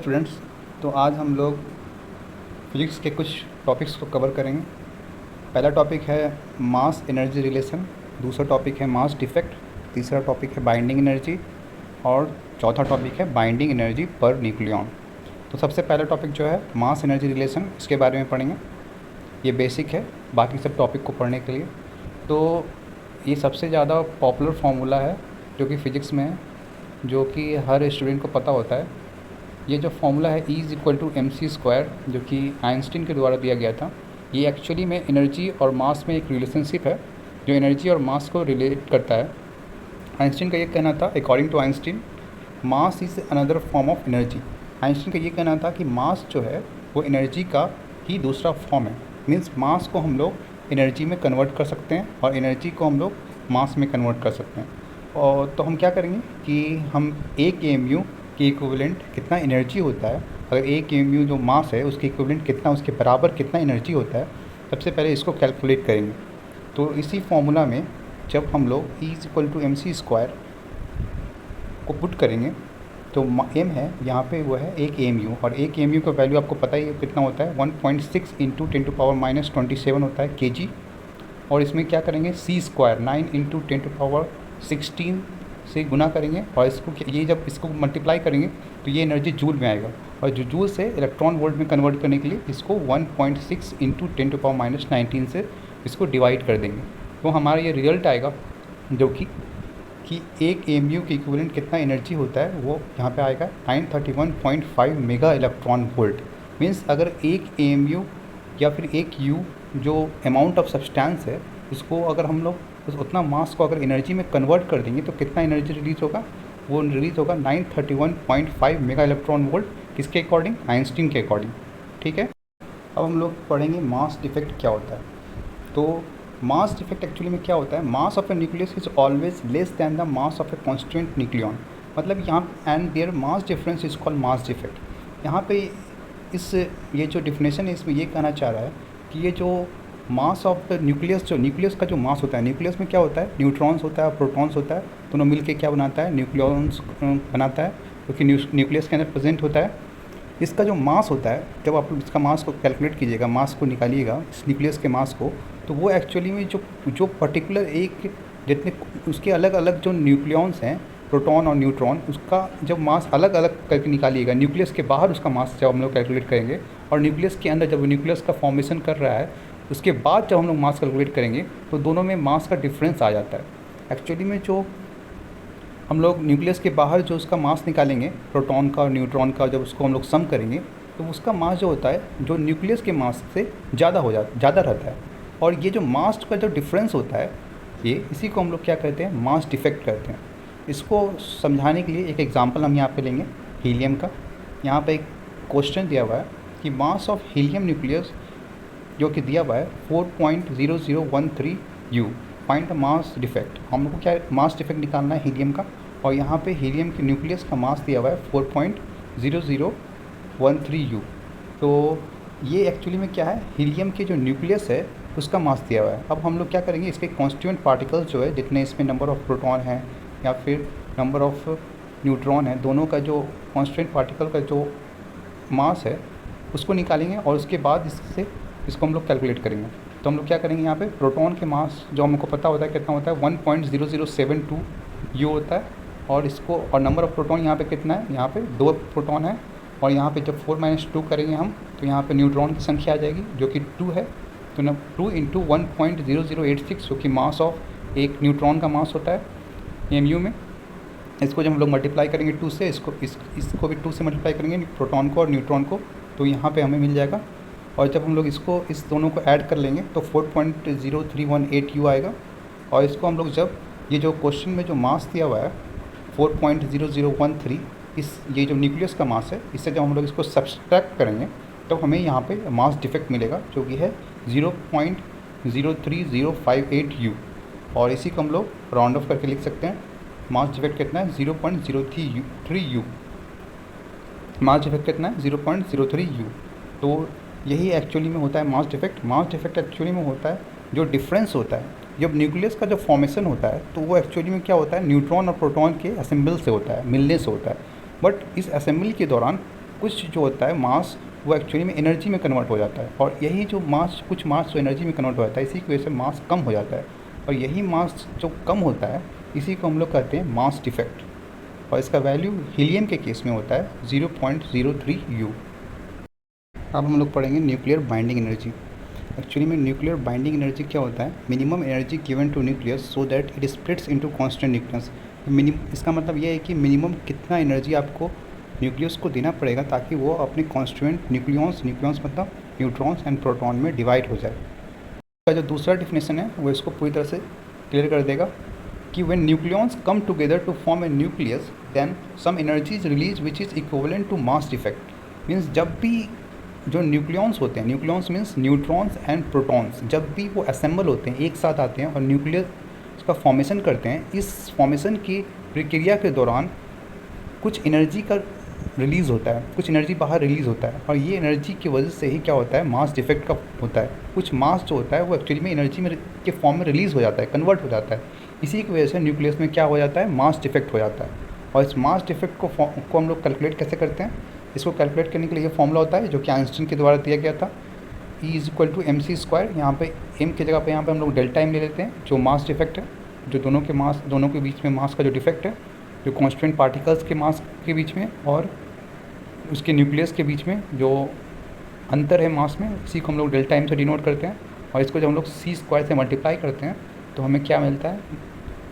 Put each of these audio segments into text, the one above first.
Students, तो आज हम लोग फिजिक्स के कुछ टॉपिक्स को कवर करेंगे। पहला टॉपिक है मास एनर्जी रिलेशन, दूसरा टॉपिक है मास डिफेक्ट, तीसरा टॉपिक है बाइंडिंग एनर्जी और चौथा टॉपिक है बाइंडिंग एनर्जी पर न्यूक्लियॉन। तो सबसे पहला टॉपिक जो है मास एनर्जी रिलेशन, इसके बारे में पढ़ेंगे। ये बेसिक है बाकी सब टॉपिक को पढ़ने के लिए। तो ये सबसे ज़्यादा पॉपुलर फार्मूला है जो कि फ़िज़िक्स में है, जो कि हर स्टूडेंट को पता होता है। ये जो फार्मूला है E=mc², जो कि आइंस्टीन के द्वारा दिया गया था। ये एक्चुअली में एनर्जी और मास में एक रिलेशनशिप है जो एनर्जी और मास को रिलेट करता है। आइंस्टीन का ये कहना था, according to Einstein, mass is another form of energy. Einstein का ये कहना था कि मास जो है वो एनर्जी का ही दूसरा फॉर्म है। मीन्स मास को हम लोग एनर्जी में कन्वर्ट कर सकते हैं और एनर्जी को हम लोग मास में कन्वर्ट कर सकते हैं। और तो हम क्या करेंगे कि हम 1 AMU के इक्विवेलेंट कितना एनर्जी होता है, अगर 1 AMU जो मास है उसके इक्विवेलेंट कितना, उसके बराबर कितना एनर्जी होता है, सबसे पहले इसको कैलकुलेट करेंगे। तो इसी फॉर्मूला में जब हम लोग E=mc² को पुट करेंगे तो m है यहाँ पे वो है 1 AMU, और 1 AMU का वैल्यू आपको पता ही है कितना होता है, 1.6 × 10⁻⁻27 होता है kg। और इसमें क्या करेंगे c², 9 × 10⁻16 से गुना करेंगे और इसको ये जब इसको मल्टीप्लाई करेंगे तो ये एनर्जी जूल में आएगा, और जो जूल से इलेक्ट्रॉन वोल्ट में कन्वर्ट करने के लिए इसको 1.6 × 10⁻19 से इसको डिवाइड कर देंगे। तो हमारा ये रिजल्ट आएगा जो कि 1 AMU के इक्विवेलेंट कितना एनर्जी होता है, वो यहाँ पे आएगा 931.5 मेगा इलेक्ट्रॉन वोल्ट। मीन्स अगर 1 AMU या फिर 1 U जो अमाउंट ऑफ सब्सटेंस है, इसको अगर हम लोग उतना मास को अगर एनर्जी में कन्वर्ट कर देंगे तो कितना एनर्जी रिलीज़ होगा, वो रिलीज़ होगा 931.5 मेगा इलेक्ट्रॉन वोल्ट। किसके अकॉर्डिंग? आइंस्टीन के अकॉर्डिंग। ठीक है, अब हम लोग पढ़ेंगे मास डिफेक्ट क्या होता है। तो मास डिफेक्ट एक्चुअली में क्या होता है, mass of A nucleus is always less than the mass of a constant nucleon. मतलब यहाँ and their mass difference is called mass defect. यहाँ पे ये जो डिफिनेशन है इसमें ये कहना चाह रहा है कि ये जो मास ऑफ द न्यूक्लियस, जो न्यूक्लियस का जो मास होता है, न्यूक्लियस में क्या होता है, न्यूट्रॉन्स होता है, प्रोटॉन्स होता है, दोनों मिलके क्या बनाता है, न्यूक्लियॉन्स बनाता है, क्योंकि न्यूक्लियस के अंदर प्रेजेंट होता है। इसका जो मास होता है, जब आप इसका मास को कैलकुलेट कीजिएगा, मास को निकालिएगा इस न्यूक्लियस के मास को, तो वो एक्चुअली में जो पर्टिकुलर एक जितने उसके अलग अलग जो न्यूक्लियॉन्स हैं, प्रोटॉन और न्यूट्रॉन, उसका जब मास अलग अलग करके निकालिएगा, न्यूक्लियस के बाहर उसका मास जब हम लोग कैलकुलेट करेंगे, और न्यूक्लियस के अंदर जब न्यूक्लियस का फॉर्मेशन कर रहा है उसके बाद जब हम लोग मास कैलकुलेट करेंगे तो दोनों में मास का डिफरेंस आ जाता है। एक्चुअली में जो हम लोग न्यूक्लियस के बाहर जो उसका मास निकालेंगे, प्रोटॉन का और न्यूट्रॉन का, जब उसको हम लोग सम करेंगे तो उसका मास जो होता है जो न्यूक्लियस के मास से ज़्यादा रहता है। और ये जो मास का जो डिफरेंस होता है, ये इसी को हम लोग क्या कहते हैं, मास डिफेक्ट कहते हैं। इसको समझाने के लिए एक एग्जांपल हम यहाँ पे लेंगे हीलियम का। यहाँ पे एक क्वेश्चन दिया हुआ है कि मास ऑफ हीलियम न्यूक्लियस जो कि दिया हुआ है 4.0013 U, find the mass defect. हम लोग को क्या मास डिफेक्ट निकालना है हीलियम का, और यहाँ पे हीलियम के न्यूक्लियस का मास दिया हुआ है 4.0013 U। तो ये एक्चुअली में क्या है, हीलियम के जो न्यूक्लियस है उसका मास दिया हुआ है। अब हम लोग क्या करेंगे, इसके कॉन्स्टिट्यूएंट पार्टिकल्स जो है, जितने इसमें नंबर ऑफ़ प्रोटॉन हैं या फिर नंबर ऑफ़ न्यूट्रॉन है, दोनों का जो कॉन्स्टिट्यूएंट पार्टिकल का जो मास है उसको निकालेंगे, और उसके बाद इसको हम लोग कैलकुलेट करेंगे। तो हम लोग क्या करेंगे, यहाँ पे प्रोटॉन के मास जो हमको पता होता है कितना होता है, 1.0072 U होता है, और इसको और नंबर ऑफ़ प्रोटॉन यहाँ पे कितना है, यहाँ पे 2 प्रोटॉन है, और यहाँ पे जब 4 - 2 करेंगे हम तो यहाँ पे न्यूट्रॉन की संख्या आ जाएगी जो कि 2 है। तो 2 × 1.0086 जो कि मास ऑफ एक न्यूट्रॉन का मास होता है AMU में। इसको जब हम लोग मल्टीप्लाई करेंगे 2 से, इसको भी 2 से मल्टीप्लाई करेंगे प्रोटॉन को और न्यूट्रॉन को, तो यहाँ पे हमें मिल जाएगा। और जब हम लोग इसको इस दोनों को ऐड कर लेंगे तो 4.0318 U आएगा। और इसको हम लोग जब ये जो क्वेश्चन में जो मास दिया हुआ है 4.0013, ये जो न्यूक्लियस का मास है, इससे जब हम लोग इसको सब्सट्रैक्ट करेंगे तो हमें यहाँ पे मास डिफेक्ट मिलेगा जो कि है 0.03058 U। और इसी को हम लोग राउंड ऑफ करके लिख सकते हैं, मास डिफेक्ट कितना है 0.03 U। मास डिफेक्ट कितना है 0.03 U। तो यही एक्चुअली में होता है mass defect. Mass defect actually में होता है जो डिफरेंस होता है जब न्यूक्लियस का जो फॉर्मेशन होता है, तो वो एक्चुअली में क्या होता है, न्यूट्रॉन और प्रोटॉन के असेंबल से होता है, मिलने से होता है। बट इस असेंबली के दौरान कुछ जो होता है मास वो एक्चुअली में एनर्जी में कन्वर्ट हो जाता है, और यही जो मास, कुछ मास जो एनर्जी में कन्वर्ट हो जाता है, इसी की वजह से मास कम हो जाता है, और यही मास जो कम होता है इसी को हम लोग कहते हैं मास डिफेक्ट, और इसका वैल्यू हीलियम के केस में होता है 0.03 U। अब हम लोग पढ़ेंगे न्यूक्लियर बाइंडिंग एनर्जी। एक्चुअली में न्यूक्लियर बाइंडिंग एनर्जी क्या होता है? Minimum energy given to nucleus so that it splits into constant nucleus. इसका मतलब ये है कि मिनिमम कितना एनर्जी आपको न्यूक्लियस को देना पड़ेगा ताकि वो अपने कॉन्स्टिट्यूएंट न्यूक्लियॉन्स मतलब न्यूट्रॉन्स एंड प्रोटॉन में डिवाइड हो जाए। इसका जो दूसरा डिफिनेशन है वो इसको पूरी तरह से क्लियर कर देगा कि when nucleons come together to form a nucleus then some energy is release which is equivalent to mass defect. Means जब भी जो न्यूक्लियॉन्स होते हैं, nucleons means neutrons and protons, जब भी वो असेंबल होते हैं, एक साथ आते हैं और न्यूक्लियस का फॉर्मेशन करते हैं, इस फॉर्मेशन की प्रक्रिया के दौरान कुछ एनर्जी का रिलीज़ होता है, कुछ एनर्जी बाहर रिलीज़ होता है, और ये एनर्जी की वजह से ही क्या होता है, मास डिफेक्ट का होता है। कुछ मास जो होता है वो एक्चुअली में एनर्जी में के फॉर्म में रिलीज़ हो जाता है, कन्वर्ट हो जाता है। इसी की वजह से न्यूक्लियस में क्या हो जाता है, मास डिफेक्ट हो जाता है। और इस मास डिफेक्ट को हम लोग कैलकुलेट कैसे करते हैं? इसको कैलकुलेट करने के लिए ये फॉर्मूला होता है जो कि आइंस्टीन के द्वारा दिया गया था, E=mc²। यहाँ पे m की जगह पे यहाँ पे हम लोग डेल्टा m ले लेते हैं, जो मास डिफेक्ट है, जो दोनों के बीच में मास का जो डिफेक्ट है, जो कांस्टेंट पार्टिकल्स के मास के बीच में और उसके न्यूक्लियस के बीच में जो अंतर है मास में, इसी को हम लोग डेल्टा m से डिनोट करते हैं। और इसको जब हम लोग c² से मल्टीप्लाई करते हैं तो हमें क्या मिलता है,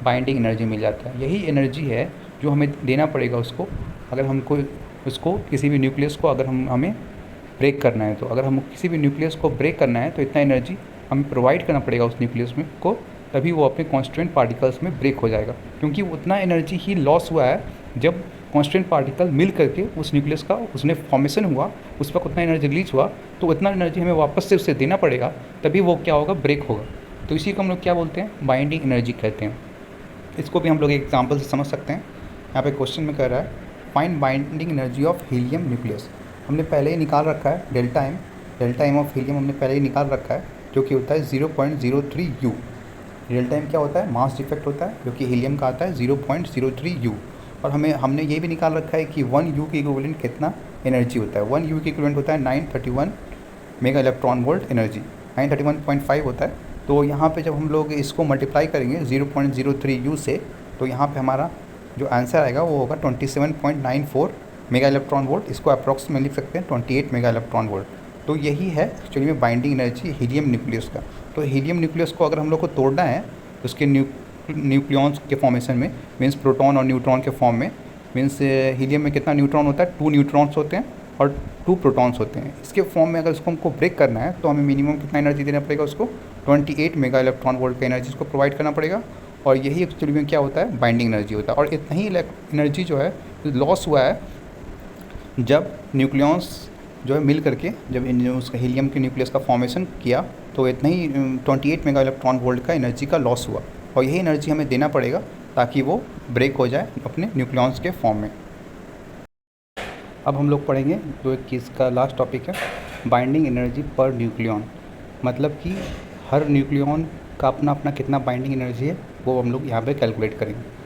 बाइंडिंग एनर्जी मिल जाता है। यही एनर्जी है जो हमें देना पड़ेगा उसको, अगर हमको उसको किसी भी न्यूक्लियस को अगर हमें ब्रेक करना है, तो अगर हम किसी भी न्यूक्लियस को ब्रेक करना है तो इतना एनर्जी हमें प्रोवाइड करना पड़ेगा उस न्यूक्लियस में को, तभी वो अपने कांस्टेंट पार्टिकल्स में ब्रेक हो जाएगा। क्योंकि उतना एनर्जी ही लॉस हुआ है जब कांस्टेंट पार्टिकल मिल करके उस न्यूक्लियस का उसने फॉर्मेशन हुआ, उस पर उतना एनर्जी रिलीज हुआ, तो उतना एनर्जी हमें वापस से उससे देना पड़ेगा, तभी वो क्या होगा, ब्रेक होगा। तो इसी को हम लोग क्या बोलते हैं, बाइंडिंग एनर्जी कहते हैं। इसको भी हम लोग एक एग्जाम्पल से समझ सकते हैं। यहाँ पे क्वेश्चन में कह रहा है find binding energy of helium nucleus. हमने पहले ही निकाल रखा है डेल्टा एम ऑफ हीलियम हमने पहले ही निकाल रखा है, जो कि होता है 0.03 U। डेल्टा एम क्या होता है, मास डिफेक्ट होता है, जो कि हीलियम का आता है 0.03 U। और हमने ये भी निकाल रखा है कि 1 U के इक्विवेलेंट कितना एनर्जी होता है। 1 U के इक्विवेलेंट होता है 931 मेगा इलेक्ट्रॉन वोल्ट एनर्जी, 931.5 होता है। तो यहाँ पे जब हम लोग इसको मल्टीप्लाई करेंगे 0.03 U से, तो यहाँ पे हमारा जो आंसर आएगा वो होगा 27.94 मेगा इलेक्ट्रॉन वोल्ट। इसको अप्रॉक्सीमेटली लिख सकते हैं 28 मेगा इलेक्ट्रॉन वोल्ट। तो यही है एक्चुअली में बाइंडिंग एनर्जी हीलियम न्यूक्लियस का। तो हीलियम न्यूक्लियस को अगर हम लोग को तोड़ना है उसके न्यूक्लियॉन्स के फॉर्मेशन में, मीन्स प्रोटॉन और न्यूट्रॉन के फॉर्म में, मीन्स हीलियम में कितना न्यूट्रॉन होता है, 2 न्यूट्रॉन्स होते हैं और 2 प्रोटॉन्स होते हैं। इसके फॉर्म में अगर उसको हमको ब्रेक करना है तो हमें मिनिमम कितना एनर्जी देना पड़ेगा, उसको 28 मेगा इलेक्ट्रॉन वोल्ट का एनर्जी उसको प्रोवाइड करना पड़ेगा। और यही एक्चुअली में क्या होता है, बाइंडिंग एनर्जी होता है। और इतना ही एनर्जी जो है लॉस हुआ है जब न्यूक्लियॉन्स जो है मिल करके जब उसका हीलियम के न्यूक्लियस का फॉर्मेशन किया, तो इतना ही 28 मेगा इलेक्ट्रॉन वोल्ट का एनर्जी का लॉस हुआ। और यही एनर्जी हमें देना पड़ेगा ताकि वो ब्रेक हो जाए अपने न्यूक्लियॉन्स के फॉर्म में। अब हम लोग पढ़ेंगे जो एक केस का लास्ट टॉपिक है, बाइंडिंग एनर्जी पर न्यूक्लियॉन। मतलब कि हर न्यूक्लियॉन का अपना अपना कितना बाइंडिंग एनर्जी है वो हम लोग यहाँ पे कैलकुलेट करेंगे।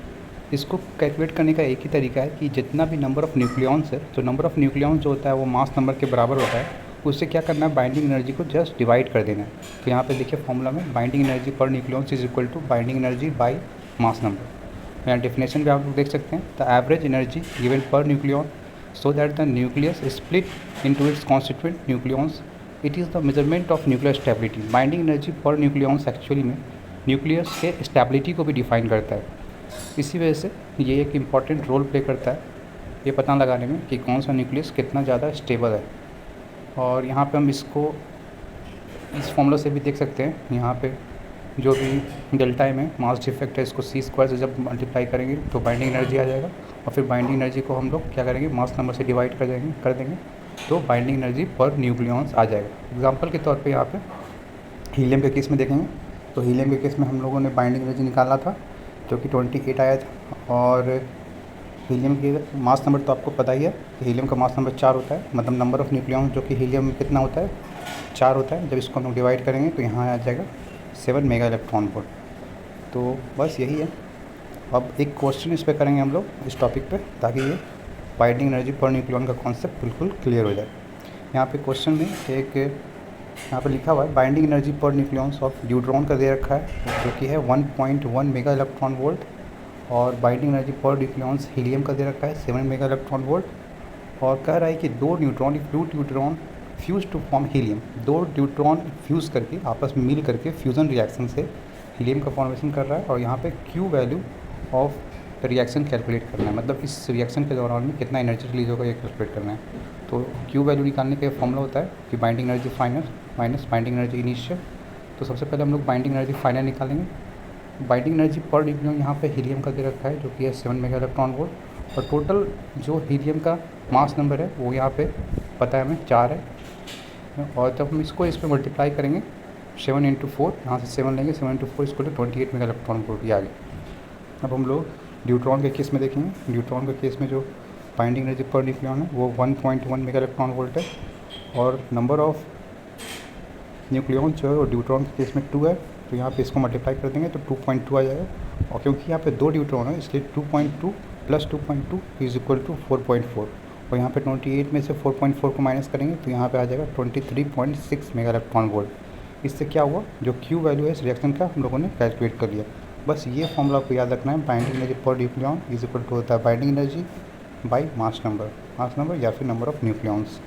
इसको कैलकुलेट करने का एक ही तरीका है कि जितना भी नंबर ऑफ़ न्यूक्लियॉन्स है, तो नंबर ऑफ़ न्यूक्लियॉन्स जो होता है वो मास नंबर के बराबर होता है, उससे क्या करना है, बाइंडिंग एनर्जी को जस्ट डिवाइड कर देना है। तो यहाँ पे देखिए फॉर्मूला में binding energy per nucleons is equal to binding energy by mass number. यहाँ डेफिनेशन भी आप लोग देख सकते हैं, the average energy given per nucleon so that the nucleus is split into its constituent nucleons. It is the measurement of nuclear stability. Binding energy per nucleons actually में nucleus के stability को भी डिफाइन करता है। इसी वजह से ये एक इम्पॉर्टेंट रोल प्ले करता है ये पता लगाने में कि कौन सा न्यूक्लियस कितना ज़्यादा स्टेबल है। और यहाँ पे हम इसको इस फॉर्मूला से भी देख सकते हैं। यहाँ पे जो भी डेल्टा एम है, मास डिफेक्ट है, इसको c² से जब मल्टीप्लाई करेंगे तो बाइंडिंग एनर्जी आ जाएगा। और फिर बाइंडिंग एनर्जी को हम लोग क्या करेंगे, मास नंबर से डिवाइड कर देंगे तो बाइंडिंग एनर्जी पर न्यूक्लियॉन्स आ जाएगा। एग्जांपल के तौर पे यहाँ पे हीलियम के केस में देखेंगे तो हीलियम के केस में हम लोगों ने बाइंडिंग एनर्जी निकाला था जो कि 28 आया था। और हीलियम के मास नंबर तो आपको पता ही है कि हीलियम का मास नंबर 4 होता है, मतलब नंबर ऑफ़ न्यूक्लियॉन्स जो कि हीलियम में कितना होता है, 4 होता है। जब इसको हम लोग डिवाइड करेंगे तो यहाँ आ जाएगा 7 मेगा इलेक्ट्रॉन वोल्ट। तो बस यही है। अब एक क्वेश्चन इस पर करेंगे हम लोग इस टॉपिक पे, ताकि ये बाइंडिंग एनर्जी पर न्यूक्लियन का कॉन्सेप्ट बिल्कुल क्लियर हो जाए। यहाँ पे क्वेश्चन में एक यहाँ पे लिखा हुआ है बाइंडिंग एनर्जी पर न्यूक्लियंस ऑफ न्यूट्रॉन का दे रखा है जो कि है 1.1 मेगा इलेक्ट्रॉन वोल्ट, और बाइंडिंग एनर्जी पर न्यूक्लियंस हीलियम का दे रखा है 7 मेगा इलेक्ट्रॉन वोल्ट, और कह रहा है कि दो neutron fuse to form helium, दो न्यूट्रॉन फ्यूज़ करके आपस में मिल करके फ्यूज़न रिएक्शन से हीलियम का फॉर्मेशन कर रहा है, और यहाँ पे Q value of reaction calculate करना है, मतलब इस रिएक्शन के दौरान में कितना एनर्जी रिलीज होगा ये कैलकुलेट करना है। तो क्यू वैल्यू निकालने का फॉर्मूला होता है कि binding energy final minus binding energy initial. तो सबसे पहले हम लोग बाइंडिंग एनर्जी फाइनल निकालेंगे। बाइंडिंग एनर्जी पर न्यूक्लियन यहाँ पे हीलियम का दे रखा है जो कि है 7 मेगा इलेक्ट्रॉन वोल्ट, और टोटल जो हीलियम का मास नंबर है वो यहाँ पे पता है हमें 4 है, और जब हम इसको इस पर मल्टीप्लाई करेंगे 7 इंटू 4, यहाँ से 7 लेंगे, 7 इंटू 4 इसको 28 मेगा इलेक्ट्रॉन वोल्ट ये आ गया। अब हम लोग न्यूट्रॉन के केस में देखेंगे। न्यूट्रॉन के केस में जो बाइंडिंग एनर्जी पर न्यूक्लियन है वो 1.1 मेगा इलेक्ट्रॉन वोल्ट है, और नंबर ऑफ न्यूक्लियन जो है वो न्यूट्रॉन के केस में 2 है, तो यहाँ पे इसको मल्टीप्लाई कर देंगे तो 2.2 आ जाएगा, और क्योंकि यहाँ पे 2 न्यूट्रॉन है इसलिए 2.2 प्लस 2.2 इज इक्वल टू 4.4, और यहाँ पे 28 में से 4.4 को माइनस करेंगे तो यहाँ पे आ जाएगा 23.6 मेगा इलेक्ट्रॉन वोल्ट। इससे क्या हुआ, जो क्यू वैल्यू है इस रिएक्शन का हम लोगों ने कैलकुलेट कर लिया। बस ये फॉर्मूला आपको याद रखना है, binding energy per nucleon is equal to होता है binding energy by mass number या फिर नंबर ऑफ न्यूक्लियंस।